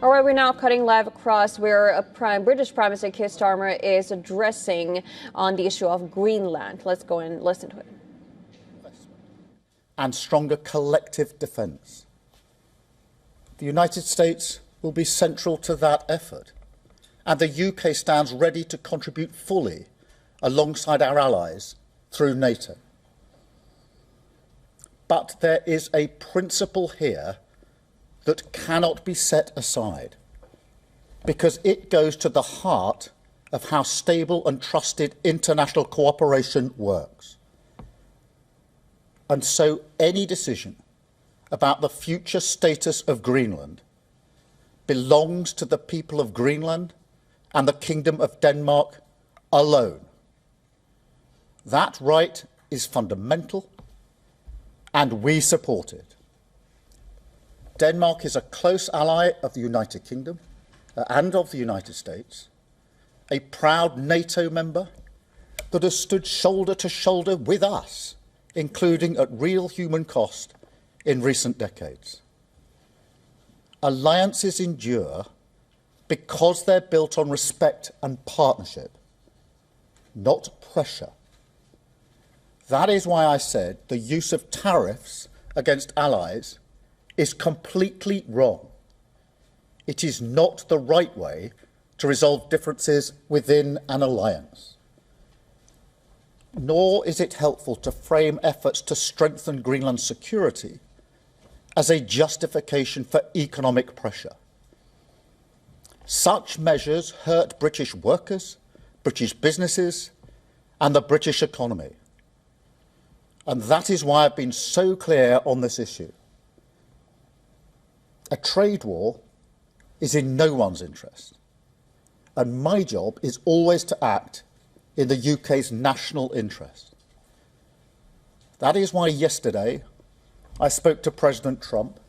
All right, we're now cutting live across where British Prime Minister Keir Starmer is addressing on the issue of Greenland. Let's go and listen to it. And stronger collective defence. The United States will be central to that effort, and the UK stands ready to contribute fully alongside our allies through NATO. But there is a principle here that cannot be set aside, because it goes to the heart of how stable and trusted international cooperation works. And so any decision about the future status of Greenland belongs to the people of Greenland and the Kingdom of Denmark alone. That right is fundamental, and we support it. Denmark is a close ally of the United Kingdom and of the United States, a proud NATO member that has stood shoulder to shoulder with us, including at real human cost in recent decades. Alliances endure because they're built on respect and partnership, not pressure. That is why I said the use of tariffs against allies is completely wrong. It is not the right way to resolve differences within an alliance. Nor is it helpful to frame efforts to strengthen Greenland's security as a justification for economic pressure. Such measures hurt British workers, British businesses, and the British economy. And that is why I've been so clear on this issue. A trade war is in no one's interest, and my job is always to act in the UK's national interest. That is why yesterday I spoke to President Trump,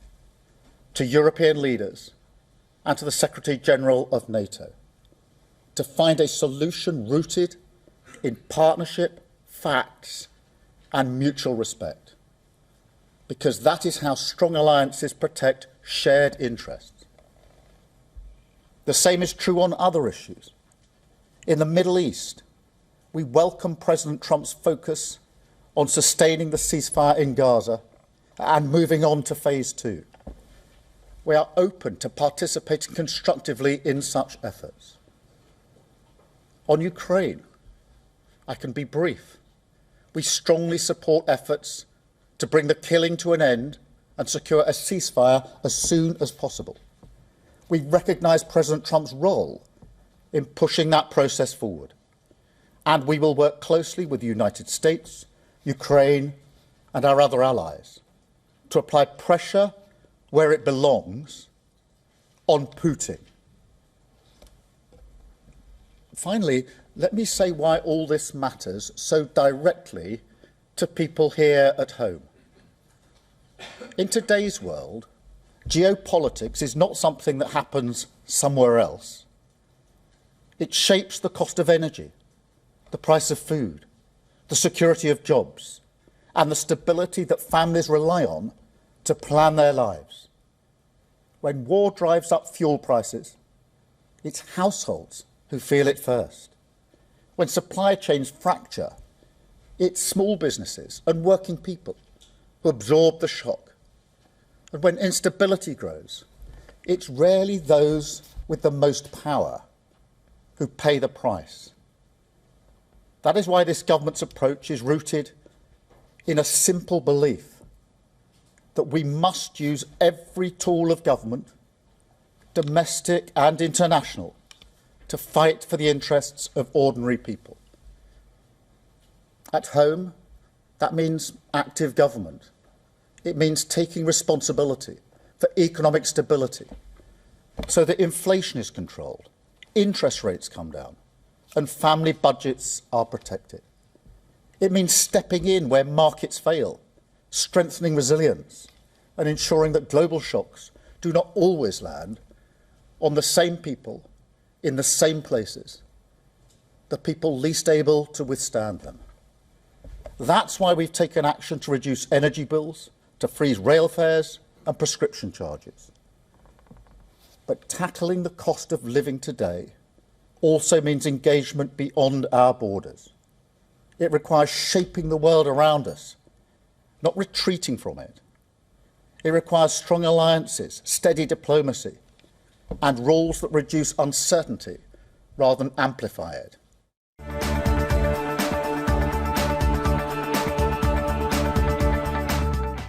to European leaders, and to the Secretary-General of NATO to find a solution rooted in partnership, facts, and mutual respect, because that is how strong alliances protect shared interests. The same is true on other issues. In the Middle East, we welcome President Trump's focus on sustaining the ceasefire in Gaza and moving on to phase 2. We are open to participating constructively in such efforts. On Ukraine, I can be brief. We strongly support efforts to bring the killing to an end and secure a ceasefire as soon as possible. We recognise President Trump's role in pushing that process forward, and we will work closely with the United States, Ukraine, and our other allies to apply pressure where it belongs on Putin. Finally, let me say why all this matters so directly to people here at home. In today's world, geopolitics is not something that happens somewhere else. It shapes the cost of energy, the price of food, the security of jobs, and the stability that families rely on to plan their lives. When war drives up fuel prices, it's households who feel it first. When supply chains fracture, it's small businesses and working people who absorb the shock. And when instability grows, it's rarely those with the most power who pay the price. That is why this government's approach is rooted in a simple belief that we must use every tool of government, domestic and international, to fight for the interests of ordinary people. At home, that means active government. It means taking responsibility for economic stability so that inflation is controlled, interest rates come down, and family budgets are protected. It means stepping in where markets fail, strengthening resilience, and ensuring that global shocks do not always land on the same people in the same places, the people least able to withstand them. That's why we've taken action to reduce energy bills, to freeze rail fares and prescription charges. But tackling the cost of living today also means engagement beyond our borders. It requires shaping the world around us, not retreating from it. It requires strong alliances, steady diplomacy, and rules that reduce uncertainty rather than amplify it.